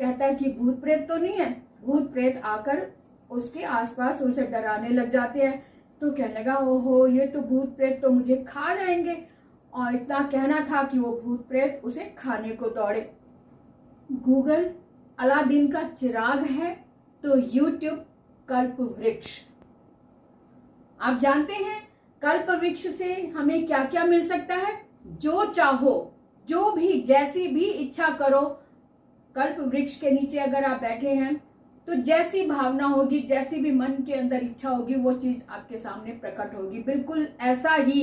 कहता है कि भूत प्रेत तो नहीं है। भूत प्रेत आकर उसके आसपास उसे डराने लग जाते हैं। तो कहने लगा ओहो ये तो भूत प्रेत तो मुझे खा जाएंगे, और इतना कहना था कि वो भूत प्रेत उसे खाने को दौड़े। गूगल अलादीन का चिराग है तो यूट्यूब कल्प वृक्ष। आप जानते हैं कल्प वृक्ष से हमें क्या क्या मिल सकता है? जो चाहो, जो भी जैसी भी इच्छा करो, कल्प वृक्ष के नीचे अगर आप बैठे हैं तो जैसी भावना होगी, जैसी भी मन के अंदर इच्छा होगी, वो चीज आपके सामने प्रकट होगी। बिल्कुल ऐसा ही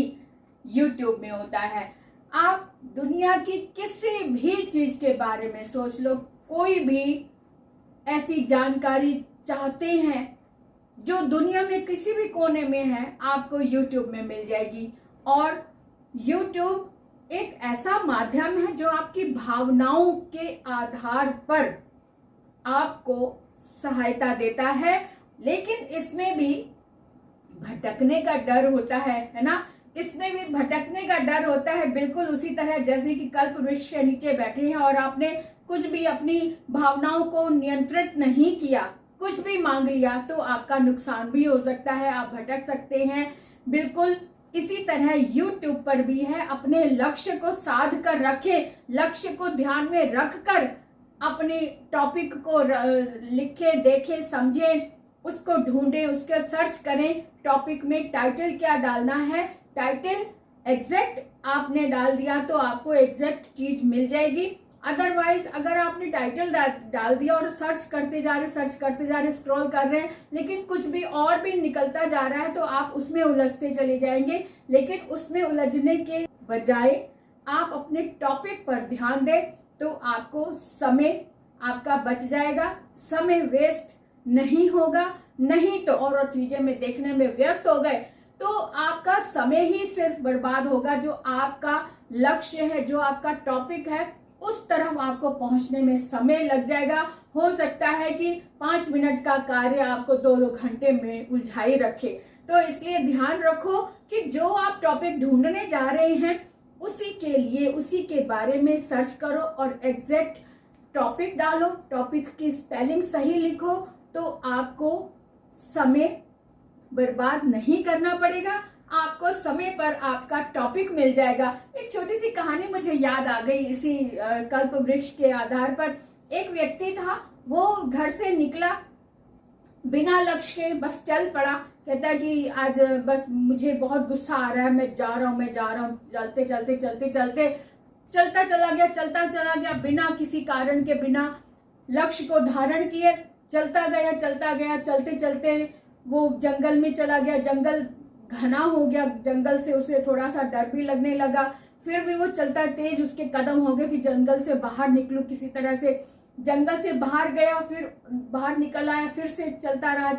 YouTube में होता है। आप दुनिया की किसी भी चीज के बारे में सोच लो, कोई भी ऐसी जानकारी चाहते हैं जो दुनिया में किसी भी कोने में है, आपको YouTube में मिल जाएगी। और YouTube एक ऐसा माध्यम है जो आपकी भावनाओं के आधार पर आपको सहायता देता है, लेकिन इसमें भी भटकने का डर होता है ना? इसमें भी भटकने का डर होता है। बिल्कुल उसी तरह जैसे कि कल्प वृक्ष के नीचे बैठे हैं और आपने कुछ भी अपनी भावनाओं को नियंत्रित नहीं किया, कुछ भी मांग लिया, तो आपका नुकसान भी हो सकता है, आप भटक सकते हैं। बिल्कुल इसी तरह YouTube पर भी है। अपने लक्ष्य को साध कर रखें, लक्ष्य को ध्यान में रखकर अपने टॉपिक को लिखे, देखें, समझें, उसको ढूंढें, उसका सर्च करें। टॉपिक में टाइटल क्या डालना है, टाइटल एग्जैक्ट आपने डाल दिया तो आपको एग्जैक्ट चीज मिल जाएगी। अदरवाइज अगर आपने टाइटल डाल दिया और सर्च करते जा रहे, स्क्रॉल कर रहे हैं, लेकिन कुछ भी और भी निकलता जा रहा है, तो आप उसमें उलझते चले जाएंगे। लेकिन उसमें उलझने के बजाय आप अपने टॉपिक पर ध्यान दें तो आपको समय आपका बच जाएगा, समय वेस्ट नहीं होगा। नहीं तो और चीजें में देखने में व्यस्त हो गए तो आपका समय ही सिर्फ बर्बाद होगा। जो आपका लक्ष्य है, जो आपका टॉपिक है, उस तरफ आपको पहुंचने में समय लग जाएगा। हो सकता है कि 5 मिनट का कार्य आपको 2-2 घंटे में उलझाई रखे। तो इसलिए ध्यान रखो कि जो आप टॉपिक ढूंढने जा रहे हैं उसी के लिए, उसी के बारे में सर्च करो और एग्जैक्ट टॉपिक डालो, टॉपिक की स्पेलिंग सही लिखो, तो आपको समय बर्बाद नहीं करना पड़ेगा, आपको समय पर आपका टॉपिक मिल जाएगा। एक छोटी सी कहानी मुझे याद आ गई इसी कल्प वृक्ष के आधार पर। एक व्यक्ति था, वो घर से निकला बिना लक्ष्य के, बस चल पड़ा। कहता है कि आज बस मुझे बहुत गुस्सा आ रहा है, मैं जा रहा हूँ। चलते चलता चला गया बिना किसी कारण के, बिना लक्ष्य को धारण किए चलता गया। चलते वो जंगल में चला गया। जंगल घना हो गया, जंगल से उसे थोड़ा सा डर भी लगने लगा। फिर भी वो चलता, तेज उसके कदम हो गए कि जंगल से बाहर निकलूं किसी तरह से। जंगल से बाहर गया, फिर बाहर निकल आया, फिर से चलता रहा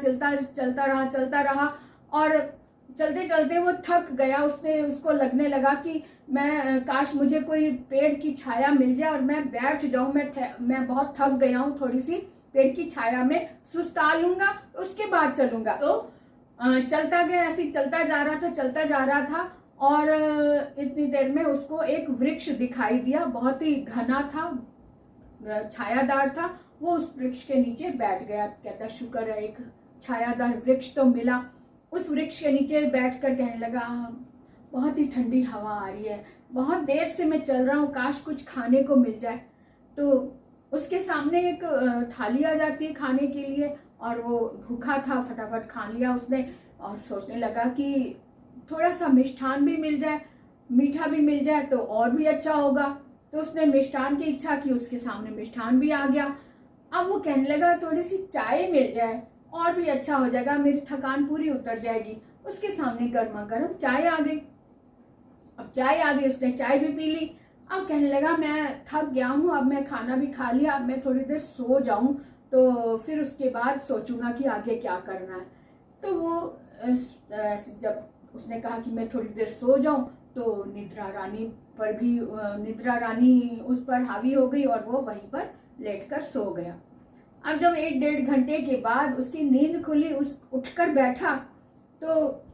और चलते वो थक गया। उसको लगने लगा कि मैं काश मुझे कोई पेड़ की छाया मिल जाए और मैं बैठ जाऊं, मैं बहुत थक गया हूं, थोड़ी सी पेड़ की छाया में सुस्ता लूंगा, उसके बाद चलूंगा। तो चलता गया, ऐसे चलता जा रहा था और इतनी देर में उसको एक वृक्ष दिखाई दिया, बहुत ही घना था, छायादार था। वो उस वृक्ष के नीचे बैठ गया। कहता शुक्र है एक छायादार वृक्ष तो मिला। उस वृक्ष के नीचे बैठकर कहने लगा बहुत ही ठंडी हवा आ रही है, बहुत देर से मैं चल रहा हूँ, काश कुछ खाने को मिल जाए। तो उसके सामने एक थाली आ जाती है खाने के लिए और वो भूखा था, फटाफट खा लिया उसने और सोचने लगा कि थोड़ा सा मिष्ठान भी मिल जाए, मीठा भी मिल जाए तो और भी अच्छा होगा। तो उसने मिष्ठान की इच्छा की, उसके सामने मिष्ठान भी आ गया। अब वो कहने लगा थोड़ी सी चाय मिल जाए और भी अच्छा हो जाएगा, मेरी थकान पूरी उतर जाएगी। उसके सामने गर्मा गर्म चाय आ गई। अब चाय आ गई, उसने चाय भी पी ली। अब कहने लगा मैं थक गया हूँ, अब मैं खाना भी खा लिया, अब मैं थोड़ी देर सो जाऊं तो फिर उसके बाद सोचूंगा कि आगे क्या करना है। तो वो जब उसने कहा कि मैं थोड़ी देर सो जाऊं तो निद्रा रानी उस पर हावी हो गई और वो वहीं पर लेटकर सो गया। अब जब 1-1.5 घंटे के बाद उसकी नींद खुली, उठकर बैठा तो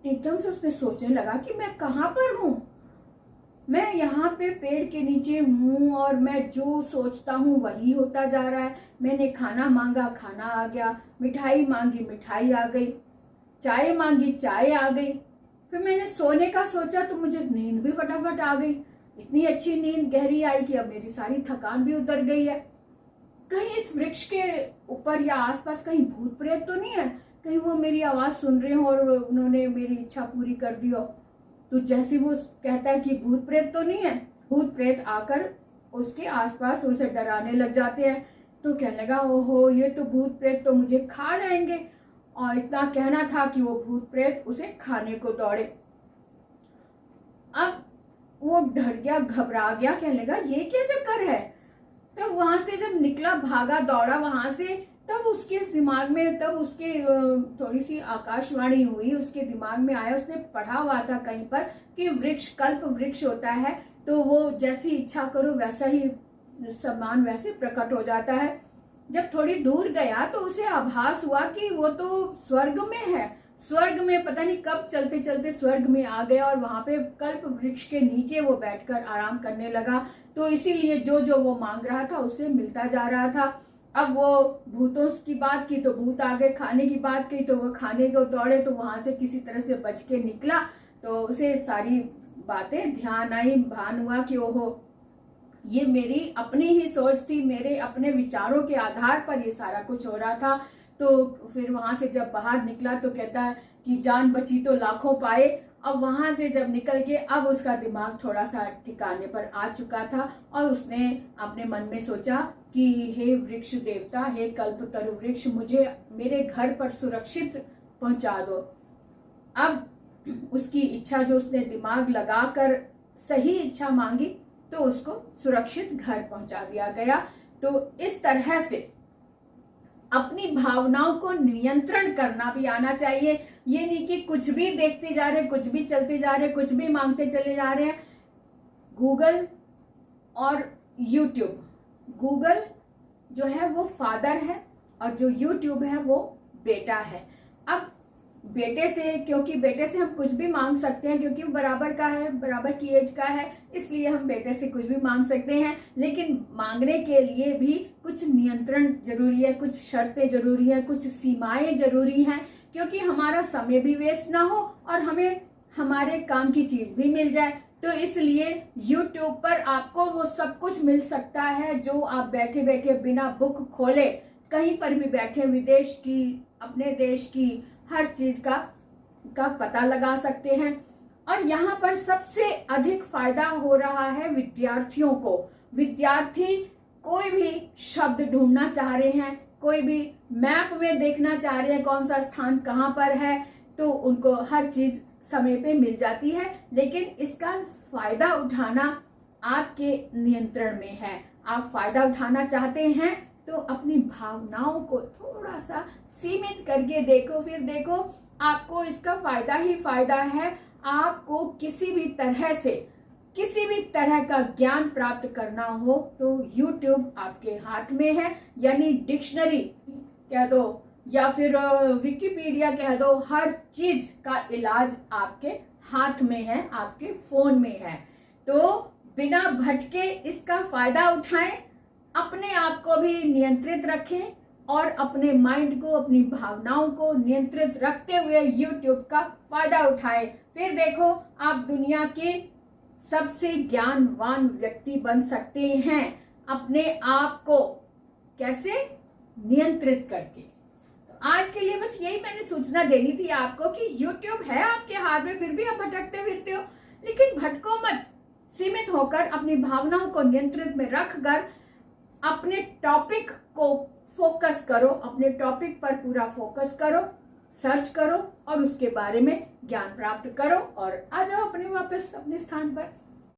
एकदम से उसने सोचने लगा कि मैं कहाँ पर हूँ, मैं यहाँ पे पेड़ के नीचे हूँ और मैं जो सोचता हूँ वही होता जा रहा है। मैंने खाना मांगा, खाना आ गया, मिठाई मांगी, मिठाई आ गई, चाय मांगी, चाय आ गई। फिर मैंने सोने का सोचा तो मुझे नींद भी फटाफट आ गई। इतनी अच्छी नींद गहरी आई कि अब मेरी सारी थकान भी उतर गई है। कहीं इस वृक्ष के ऊपर या आसपास कहीं भूत प्रेत तो नहीं है, कहीं वो मेरी आवाज सुन रहे हो और उन्होंने मेरी इच्छा पूरी कर दी हो। तो जैसे वो कहता है कि भूत प्रेत तो नहीं है, भूत प्रेत आकर उसके आसपास उसे डराने लग जाते हैं। तो कहने लगा, ओहो ये तो भूत प्रेत तो मुझे खा जाएंगे। और इतना कहना था कि वो भूत प्रेत उसे खाने को दौड़े। अब वो डर गया, घबरा गया, कहने लगा ये क्या चक्कर है। तब वहां से जब निकला, भागा दौड़ा वहां से, तब उसके दिमाग में, तब उसके थोड़ी सी आकाशवाणी हुई, उसके दिमाग में आया। उसने पढ़ा हुआ था कहीं पर कि वृक्ष कल्प वृक्ष होता है, तो वो जैसी इच्छा करो वैसा ही सम्मान वैसे प्रकट हो जाता है। जब थोड़ी दूर गया तो उसे आभास हुआ कि वो तो स्वर्ग में है। स्वर्ग में पता नहीं कब चलते चलते स्वर्ग में आ गया और वहां पे कल्प वृक्ष के नीचे वो बैठकर आराम करने लगा। तो इसीलिए जो जो वो मांग रहा था उसे मिलता जा रहा था। अब वो भूतों की बात की तो भूत आ गए, खाने की बात की तो वो खाने को दौड़े। तो वहां से किसी तरह से बच के निकला तो उसे सारी बातें ध्यान आई, भान हुआ कि ओहो ये मेरी अपनी ही सोच थी, मेरे अपने विचारों के आधार पर ये सारा कुछ हो रहा था। तो फिर वहां से जब बाहर निकला तो कहता है कि जान बची तो लाखों पाए। अब वहां से जब निकल के अब उसका दिमाग थोड़ा सा ठिकाने पर आ चुका था और उसने अपने मन में सोचा कि हे वृक्ष देवता, हे कल्पतरु वृक्ष, मुझे मेरे घर पर सुरक्षित पहुंचा दो। अब उसकी इच्छा जो उसने दिमाग लगाकर सही इच्छा मांगी तो उसको सुरक्षित घर पहुंचा दिया गया। तो इस तरह से अपनी भावनाओं को नियंत्रण करना भी आना चाहिए। ये नहीं कि कुछ भी देखते जा रहे, कुछ भी चलते जा रहे, कुछ भी मांगते चले जा रहे हैं। गूगल और यूट्यूब, गूगल जो है वो फादर है और जो यूट्यूब है वो बेटा है। अब बेटे से, क्योंकि बेटे से हम कुछ भी मांग सकते हैं, क्योंकि वो बराबर का है, बराबर की एज का है, इसलिए हम बेटे से कुछ भी मांग सकते हैं। लेकिन मांगने के लिए भी कुछ नियंत्रण जरूरी है, कुछ शर्तें जरूरी है, कुछ सीमाएं जरूरी हैं, क्योंकि हमारा समय भी वेस्ट ना हो और हमें हमारे काम की चीज भी मिल जाए। तो इसलिए YouTube पर आपको वो सब कुछ मिल सकता है जो आप बैठे बैठे बिना बुक खोले कहीं पर भी बैठे विदेश की, अपने देश की हर चीज का पता लगा सकते हैं। और यहाँ पर सबसे अधिक फायदा हो रहा है विद्यार्थियों को। विद्यार्थी कोई भी शब्द ढूंढना चाह रहे हैं, कोई भी मैप में देखना चाह रहे हैं कौन सा स्थान कहाँ पर है, तो उनको हर चीज समय पे मिल जाती है। लेकिन इसका फायदा उठाना आपके नियंत्रण में है। आप फायदा उठाना चाहते हैं तो अपनी भावनाओं को थोड़ा सा सीमित करके देखो, फिर देखो आपको इसका फायदा ही फायदा है। आपको किसी भी तरह से किसी भी तरह का ज्ञान प्राप्त करना हो तो YouTube आपके हाथ में है। यानी डिक्शनरी कह दो या फिर विकिपीडिया कह दो, हर चीज का इलाज आपके हाथ में है, आपके फोन में है। तो बिना भटके इसका फायदा उठाएं, अपने आप को भी नियंत्रित रखें और अपने माइंड को, अपनी भावनाओं को नियंत्रित रखते हुए YouTube का फायदा उठाएं। फिर देखो आप दुनिया के सबसे ज्ञानवान व्यक्ति बन सकते हैं अपने आप को कैसे नियंत्रित करके। आज के लिए बस यही मैंने सूचना देनी थी आपको कि YouTube है आपके हाथ में, फिर भी आप भटकते फिरते हो। लेकिन भटको मत, सीमित होकर अपनी भावनाओं को नियंत्रित में रखकर अपने टॉपिक को फोकस करो, अपने टॉपिक पर पूरा फोकस करो, सर्च करो और उसके बारे में ज्ञान प्राप्त करो और आ जाओ अपने वापस अपने स्थान पर।